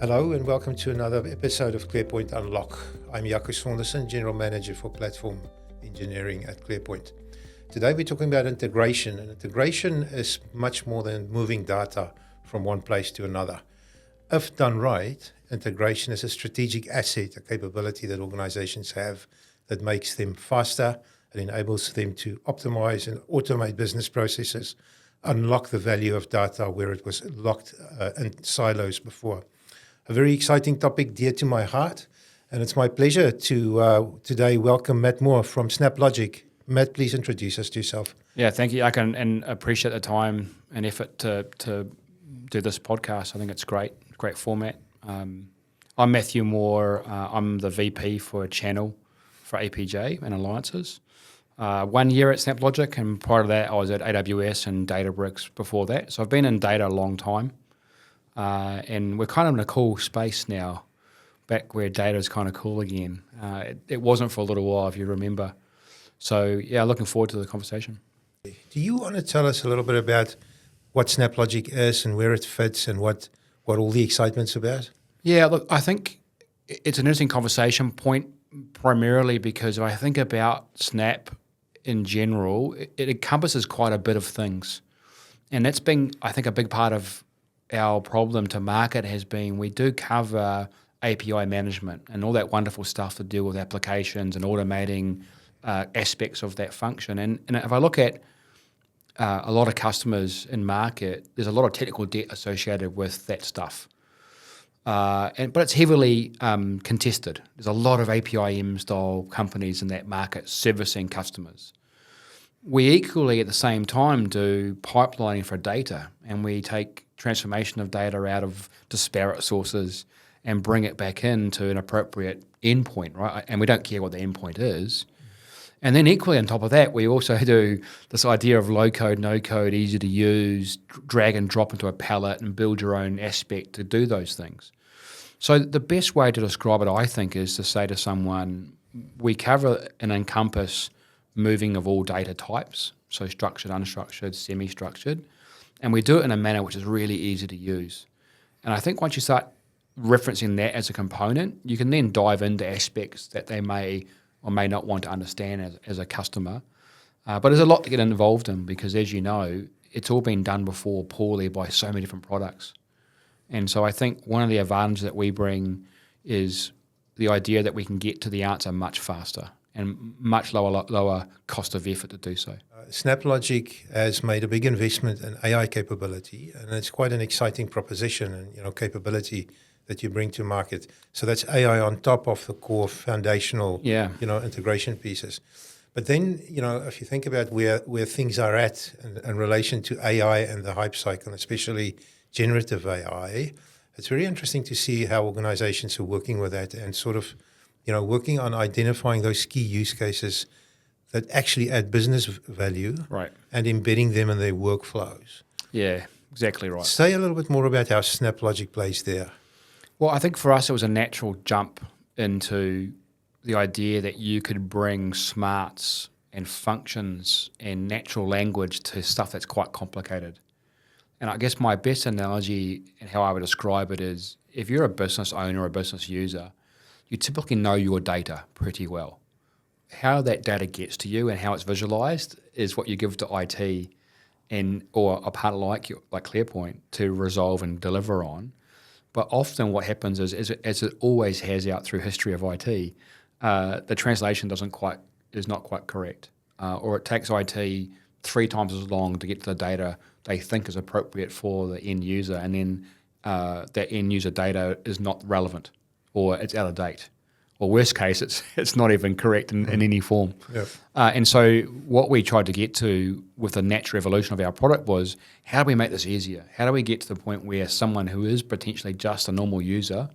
Hello and welcome to another episode of ClearPoint Unlock. I'm Jaco Saunderson, General Manager for Platform Engineering at ClearPoint. Today we're talking about integration, and integration is much more than moving data from one place to another. If done right, integration is a strategic asset, a capability that organizations have that makes them faster and enables them to optimize and automate business processes, unlock the value of data where it was locked in silos before. A very exciting topic dear to my heart, and it's my pleasure to today welcome Matt Moore from SnapLogic. Matt, please introduce us to yourself. Yeah, thank you. I can and appreciate the time and effort to do this podcast. I think it's great format. I'm Matthew Moore. I'm the VP for a channel for APJ and Alliances. 1 year at SnapLogic, and prior to that I was at AWS and Databricks before that. So I've been in data a long time. And we're kind of in a cool space now, back where data is kind of cool again. It wasn't for a little while, if you remember. So, yeah, looking forward to the conversation. Do you want to tell us a little bit about what SnapLogic is and where it fits and what all the excitement's about? Yeah, look, I think it's an interesting conversation point, primarily because if I think about Snap in general, it encompasses quite a bit of things. And that's been, I think, a big part of our problem to market has been we do cover API management and all that wonderful stuff to deal with applications and automating aspects of that function. And if I look at a lot of customers in market, there's a lot of technical debt associated with that stuff. But it's heavily contested. There's a lot of APIM style companies in that market servicing customers. We equally at the same time do pipelining for data, and we take transformation of data out of disparate sources and bring it back into an appropriate endpoint, right? And we don't care what the endpoint is. And then equally on top of that, we also do this idea of low code, no code, easy to use, drag and drop into a palette and build your own aspect to do those things. So the best way to describe it, I think, is to say to someone, we cover and encompass moving of all data types, so structured, unstructured, semi-structured, and we do it in a manner which is really easy to use. And I think once you start referencing that as a component, you can then dive into aspects that they may or may not want to understand as a customer. But there's a lot to get involved in because, as you know, it's all been done before poorly by so many different products. And so I think one of the advantages that we bring is the idea that we can get to the answer much faster and much lower cost of effort to do so. SnapLogic has made a big investment in AI capability, and it's quite an exciting proposition and capability that you bring to market. So that's AI on top of the core foundational integration pieces. But then if you think about where things are at in relation to AI and the hype cycle, especially generative AI, it's very interesting to see how organizations are working with that and sort of working on identifying those key use cases that actually add business value, right, and embedding them in their workflows. Yeah, exactly right. Say a little bit more about how SnapLogic plays there. Well, I think for us it was a natural jump into the idea that you could bring smarts and functions and natural language to stuff that's quite complicated. And I guess my best analogy and how I would describe it is if you're a business owner or a business user, you typically know your data pretty well. How that data gets to you and how it's visualized is what you give to IT or a partner like ClearPoint to resolve and deliver on. But often what happens is, as it always has out through history of IT, the translation is not quite correct. Or it takes IT 3 times as long to get to the data they think is appropriate for the end user, and then that end user data is not relevant or it's out of date. Or worst case, it's not even correct in any form. Yep. And so what we tried to get to with the natural evolution of our product was, how do we make this easier? How do we get to the point where someone who is potentially just a normal user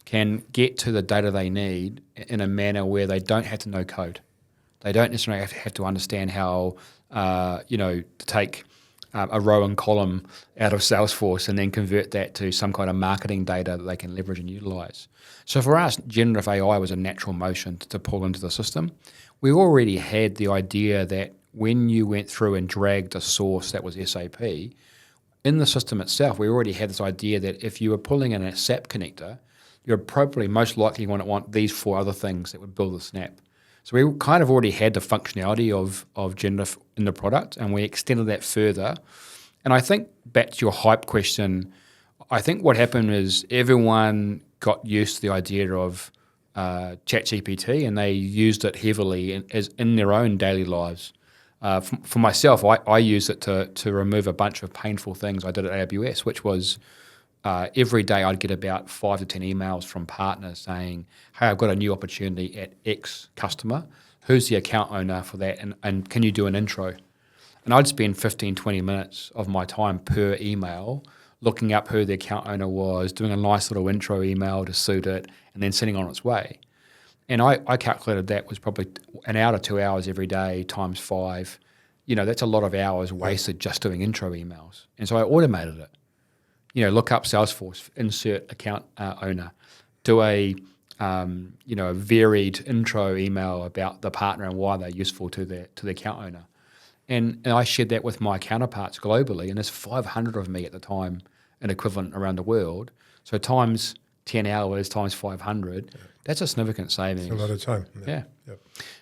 can get to the data they need in a manner where they don't have to know code? They don't necessarily have to understand how, to take a row and column out of Salesforce and then convert that to some kind of marketing data that they can leverage and utilize. So for us, generative AI was a natural motion to pull into the system. We already had the idea that when you went through and dragged a source that was SAP, in the system itself, we already had this idea that if you were pulling in a SAP connector, you're probably most likely going to want these 4 other things that would build a Snap. So we kind of already had the functionality of gender in the product, and we extended that further. And I think back to your hype question, I think what happened is everyone got used to the idea of ChatGPT, and they used it heavily in their own daily lives. For myself, I used it to remove a bunch of painful things I did at AWS, which was every day I'd get about 5 to 10 emails from partners saying, hey, I've got a new opportunity at X customer. Who's the account owner for that? And can you do an intro? And I'd spend 15, 20 minutes of my time per email looking up who the account owner was, doing a nice little intro email to suit it, and then sending on its way. And I calculated that was probably an hour to 2 hours every day times 5. That's a lot of hours wasted just doing intro emails. And so I automated it. Look up Salesforce, insert account owner, do a varied intro email about the partner and why they're useful to the account owner. And I shared that with my counterparts globally, and there's 500 of me at the time, an equivalent around the world. So times 10 hours, times 500, that's a significant savings. It's a lot of time. Yeah.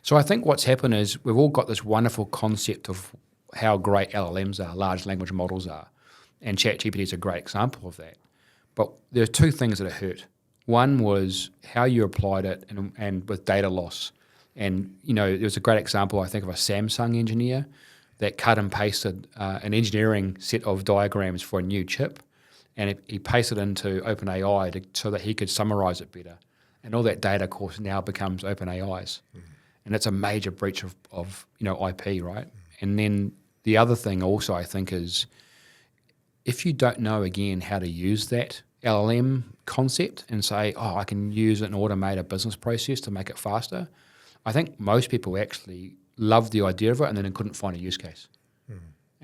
So I think what's happened is we've all got this wonderful concept of how great LLMs are, large language models are. And ChatGPT is a great example of that. But there are 2 things that hurt. One was how you applied it and with data loss. And, there was a great example, I think, of a Samsung engineer that cut and pasted an engineering set of diagrams for a new chip. And he pasted it into OpenAI so that he could summarize it better. And all that data, of course, now becomes OpenAI's. And that's a major breach of IP, right? And then the other thing also, I think, is if you don't know, again, how to use that LLM concept and say, I can use an automated business process to make it faster, I think most people actually loved the idea of it and then couldn't find a use case.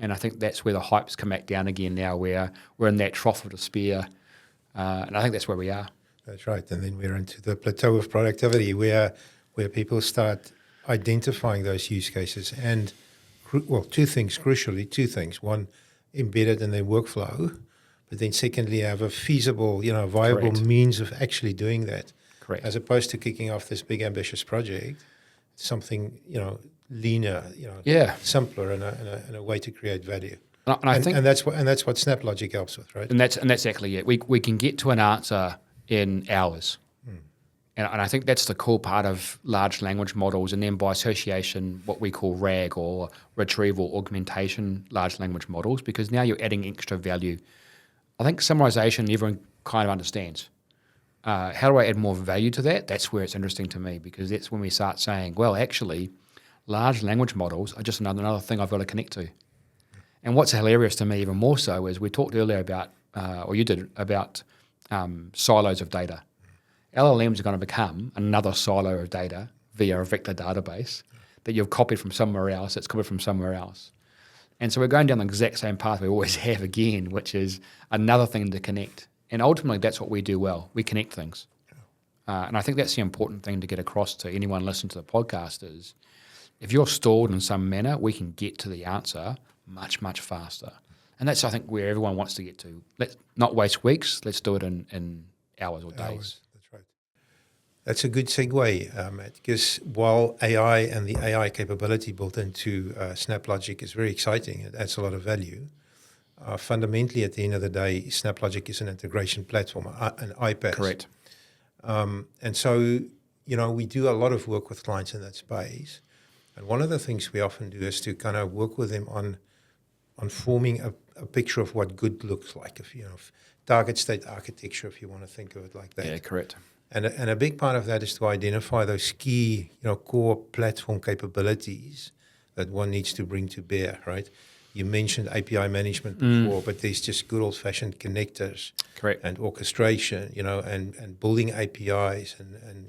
And I think that's where the hype's come back down again now, where we're in that trough of despair. And I think that's where we are. That's right. And then we're into the plateau of productivity where people start identifying those use cases. And, 2 things, crucially, 2 things. One, embedded in their workflow, but then secondly, have a feasible, viable Correct. means of actually doing that. Correct. As opposed to kicking off this big ambitious project, something, leaner, simpler and a way to create value. And I think that's what SnapLogic helps with, right? And that's exactly it. We can get to an answer in hours. And I think that's the cool part of large language models, and then by association, what we call RAG or retrieval augmentation large language models, because now you're adding extra value. I think summarization everyone kind of understands. How do I add more value to that? That's where it's interesting to me, because that's when we start saying, well, actually, large language models are just another thing I've got to connect to. And what's hilarious to me even more so is we talked earlier about, or you did, about silos of data. LLMs are going to become another silo of data via a vector database that you've copied from somewhere else, it's copied from somewhere else. And so we're going down the exact same path we always have again, which is another thing to connect. And ultimately, that's what we do well. We connect things. And I think that's the important thing to get across to anyone listening to the podcast is if you're stalled in some manner, we can get to the answer much, much faster. And that's, I think, where everyone wants to get to. Let's not waste weeks. Let's do it in hours or days. That's right. That's a good segue, Matt, because while AI and the AI capability built into SnapLogic is very exciting, it adds a lot of value. Fundamentally, at the end of the day, SnapLogic is an integration platform, an iPaaS. Correct. And so, we do a lot of work with clients in that space. And one of the things we often do is to kind of work with them on forming a picture of what good looks like, if target state architecture, if you want to think of it like that. Yeah, correct. And a big part of that is to identify those key, core platform capabilities that one needs to bring to bear, right? You mentioned API management before, but there's just good old-fashioned connectors, correct, and orchestration, and building APIs and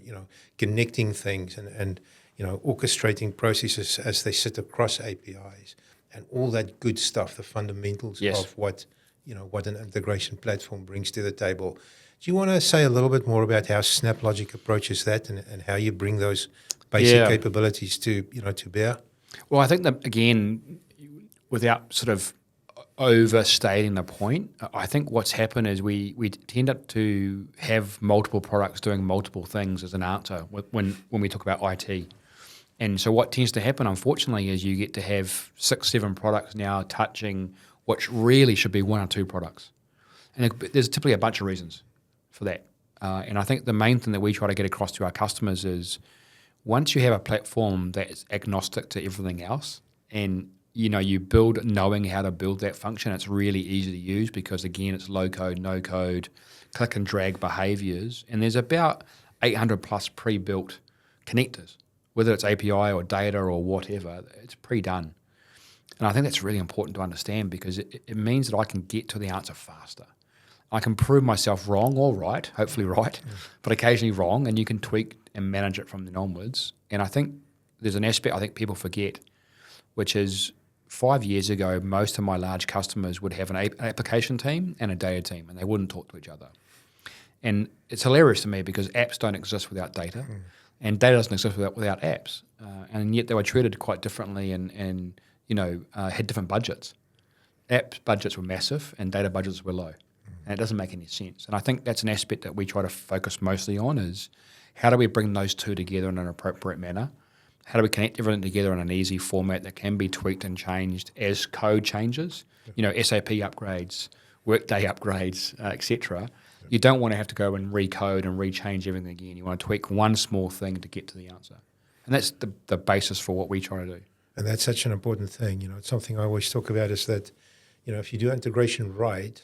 connecting things and orchestrating processes as they sit across APIs and all that good stuff, the fundamentals of what an integration platform brings to the table. Do you want to say a little bit more about how SnapLogic approaches that and how you bring those basic capabilities to bear? Well, I think that, again, without sort of overstating the point. I think what's happened is we tend up to have multiple products doing multiple things as an answer when we talk about IT. And so what tends to happen, unfortunately, is you get to have 6, 7 products now touching what really should be 1 or 2 products. And there's typically a bunch of reasons for that. And I think the main thing that we try to get across to our customers is once you have a platform that's agnostic to everything else and you build knowing how to build that function, it's really easy to use because, again, it's low code, no code, click and drag behaviors. And there's about 800 plus pre-built connectors, whether it's API or data or whatever, it's pre-done. And I think that's really important to understand because it means that I can get to the answer faster. I can prove myself wrong or right, hopefully right, but occasionally wrong, and you can tweak and manage it from then onwards. And I think there's an aspect I think people forget, which is 5 years ago, most of my large customers would have an application team and a data team, and they wouldn't talk to each other. And it's hilarious to me because apps don't exist without data, and data doesn't exist without apps. And yet they were treated quite differently and had different budgets. Apps budgets were massive and data budgets were low. And it doesn't make any sense. And I think that's an aspect that we try to focus mostly on is how do we bring those two together in an appropriate manner? How do we connect everything together in an easy format that can be tweaked and changed as code changes? SAP upgrades, Workday upgrades, etc. You don't want to have to go and recode and rechange everything again. You want to tweak one small thing to get to the answer. And that's the basis for what we try to do. And that's such an important thing. It's something I always talk about is that, if you do integration right,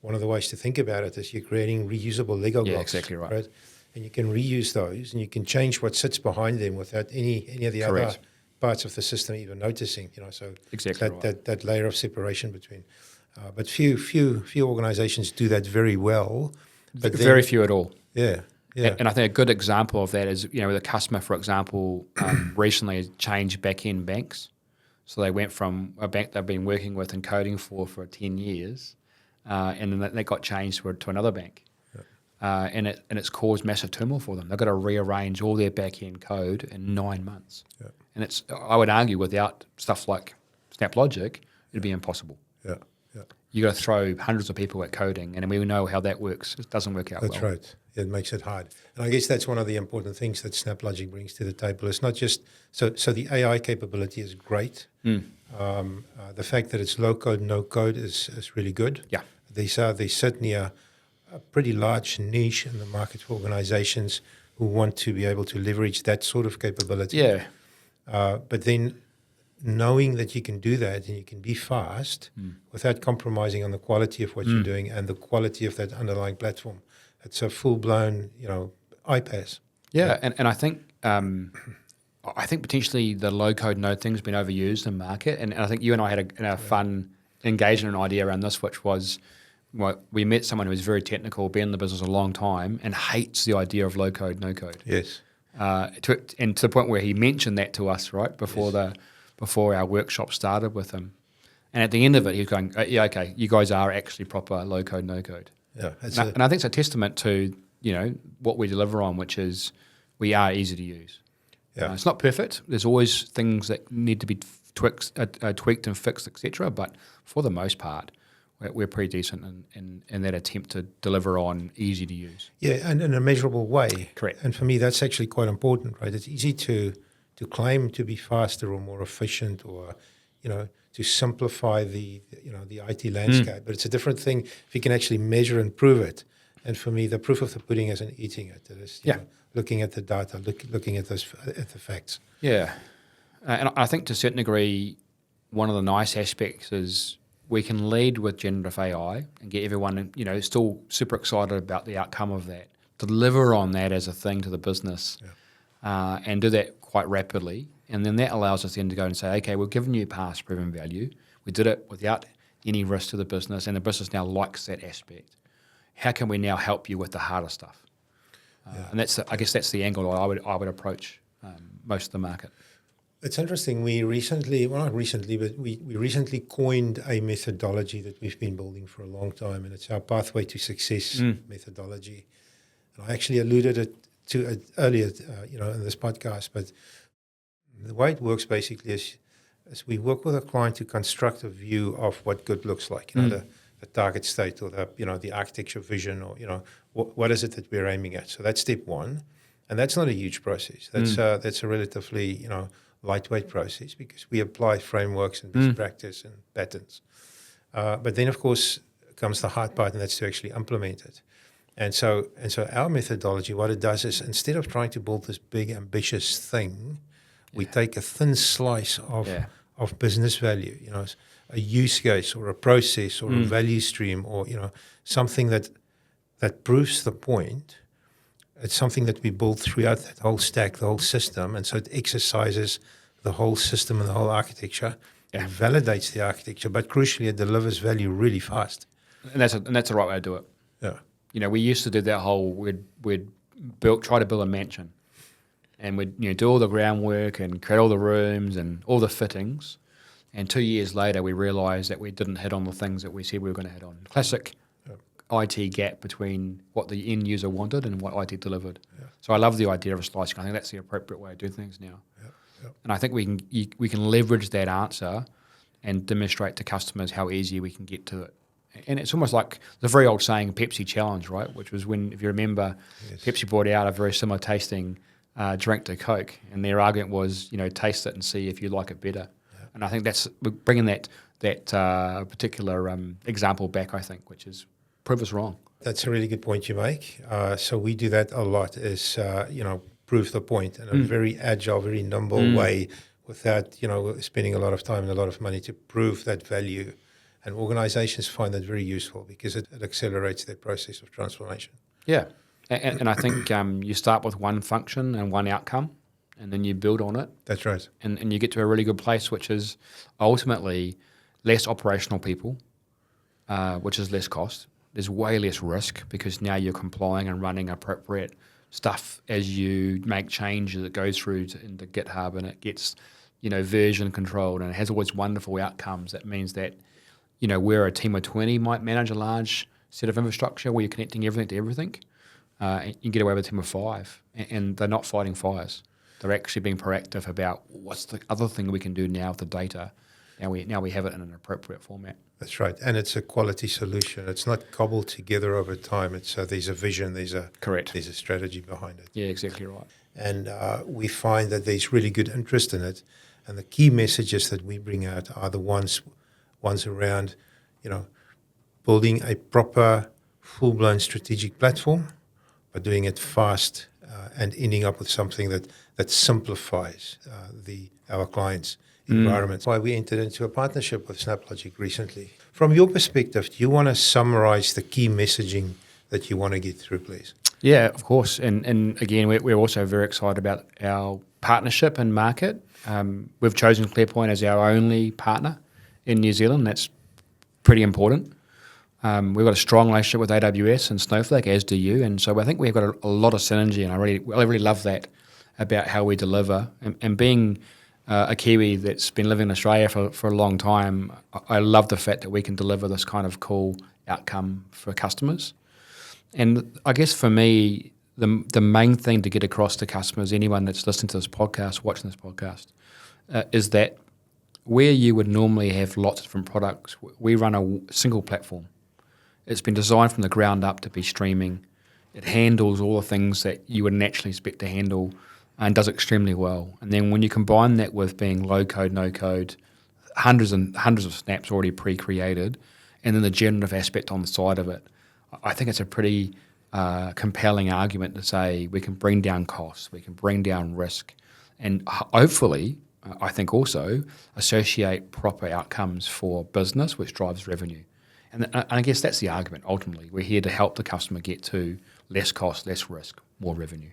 one of the ways to think about it is you're creating reusable Lego blocks. Yeah, exactly right. And you can reuse those and you can change what sits behind them without any of the other parts of the system even noticing. So exactly that layer of separation between. But few organizations do that very well. But very few at all. Yeah. Yeah. And I think a good example of that is, with a customer, for example, recently changed back-end banks. So they went from a bank they've been working with and coding for 10 years, and then they got changed to another bank. Yeah. And it's caused massive turmoil for them. They've got to rearrange all their back-end code in 9 months. Yeah. And I would argue without stuff like SnapLogic, it'd be impossible. Yeah. Yeah. You got to throw hundreds of people at coding, and we know how that works. It doesn't work out well. That's right. It makes it hard. And I guess that's one of the important things that SnapLogic brings to the table. It's not just so the AI capability is great. The fact that it's low code, no code is really good. Yeah. There's certainly a pretty large niche in the market for organizations who want to be able to leverage that sort of capability. Yeah. But then knowing that you can do that and you can be fast without compromising on the quality of what you're doing and the quality of that underlying platform. It's a full-blown, iPaaS. Yeah, and I think potentially the low-code node thing's been overused in market, and I think you and I had a fun engagement idea around this, which was we met someone who was very technical, been in the business a long time, and hates the idea of low-code, no-code. Yes. And to the point where he mentioned that to us right before our workshop started with him. And at the end of it, he was going, yeah, okay, you guys are actually proper low-code, no-code. Yeah, and I think it's a testament to, what we deliver on, which is we are easy to use. Yeah. It's not perfect. There's always things that need to be tweaked and fixed, etc. But for the most part, we're pretty decent in that attempt to deliver on easy to use. Yeah, and in a measurable way. Correct. And for me, that's actually quite important, right? It's easy to claim to be faster or more efficient or, to simplify the IT landscape. But it's a different thing if you can actually measure and prove it. And for me, the proof of the pudding isn't eating it. It is looking at the data, looking at the facts. Yeah. And I think to a certain degree, one of the nice aspects is we can lead with generative AI and get everyone, still super excited about the outcome of that, deliver on that as a thing to the business, and do that quite rapidly. And then that allows us then to go and say, okay, we've given you past proven value. We did it without any risk to the business, and the business now likes that aspect. How can we now help you with the harder stuff? And I guess that's the angle I would approach most of the market. It's interesting. We recently coined a methodology that we've been building for a long time, and it's our pathway to success methodology. And I actually alluded to it earlier, in this podcast. But the way it works basically is is we work with a client to construct a view of what good looks like, the target state or the architecture vision, or what is it that we're aiming at. So that's step one, and that's not a huge process. That's a relatively lightweight process because we apply frameworks and best practice and patterns. But then of course comes the hard part, and that's to actually implement it. And so our methodology, what it does is, instead of trying to build this big ambitious thing, we take a thin slice of business value, a use case or a process or a value stream, or something that proves the point. It's something that we build throughout that whole stack, the whole system, and so it exercises the whole system and the whole architecture. It validates the architecture, but crucially, it delivers value really fast. And that's the right way to do it. Yeah. We used to do that whole, we'd try to build a mansion, and we'd do all the groundwork and create all the rooms and all the fittings. And 2 years later, we realised that we didn't hit on the things that we said we were going to hit on. Classic IT gap between what the end user wanted and what IT delivered. Yeah. So I love the idea of a slicing. I think that's the appropriate way to do things now. Yeah. And I think we can leverage that answer and demonstrate to customers how easy we can get to it. And it's almost like the very old saying, Pepsi Challenge, right? Which was when, if you remember, Pepsi brought out a very similar tasting drink to Coke, and their argument was, taste it and see if you like it better. Yeah. And I think we're bringing that particular example back, I think, which is prove us wrong. That's a really good point you make. So we do that a lot, is, prove the point in a very agile, very nimble way, without, spending a lot of time and a lot of money to prove that value. And organizations find that very useful because it accelerates their process of transformation. Yeah. And I think you start with one function and one outcome, and then you build on it. That's right. And you get to a really good place, which is ultimately less operational people, which is less cost. There's way less risk because now you're complying and running appropriate stuff as you make changes. It goes through into GitHub, and it gets, version controlled, and it has all these wonderful outcomes. That means that, where a team of 20 might manage a large set of infrastructure where you're connecting everything to everything, you get away with a team of 5, and they're not fighting fires. They're actually being proactive about what's the other thing we can do now with the data. Now we have it in an appropriate format. That's right, and it's a quality solution. It's not cobbled together over time. It's there's a vision, there's a strategy behind it. Yeah, exactly right. And we find that there's really good interest in it, and the key messages that we bring out are the ones around, building a proper, full-blown strategic platform, but doing it fast and ending up with something that simplifies our clients' environment. That's why we entered into a partnership with SnapLogic recently. From your perspective, do you want to summarize the key messaging that you want to get through, please? Yeah, of course. And again, we're also very excited about our partnership and market. We've chosen ClearPoint as our only partner in New Zealand. That's pretty important. We've got a strong relationship with AWS and Snowflake, as do you. And so I think we've got a lot of synergy, and I really love that about how we deliver. And being a Kiwi that's been living in Australia for a long time, I love the fact that we can deliver this kind of cool outcome for customers. And I guess for me, the main thing to get across to customers, anyone that's listening to this podcast, watching this podcast, is that where you would normally have lots of different products, we run a single platform. It's been designed from the ground up to be streaming. It handles all the things that you would naturally expect to handle and does extremely well. And then when you combine that with being low code, no code, hundreds and hundreds of snaps already pre-created, and then the generative aspect on the side of it, I think it's a pretty compelling argument to say we can bring down costs, we can bring down risk, and hopefully, I think also associate proper outcomes for business, which drives revenue. And I guess that's the argument ultimately. We're here to help the customer get to less cost, less risk, more revenue.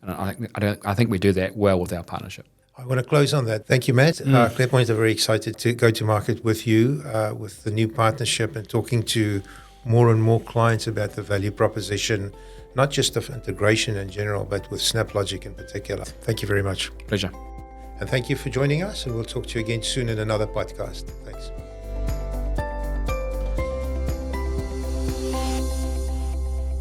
And I think we do that well with our partnership. I want to close on that. Thank you, Matt. ClearPoint are very excited to go to market with you with the new partnership and talking to more and more clients about the value proposition, not just of integration in general, but with SnapLogic in particular. Thank you very much. Pleasure. And thank you for joining us, and we'll talk to you again soon in another podcast. Thanks.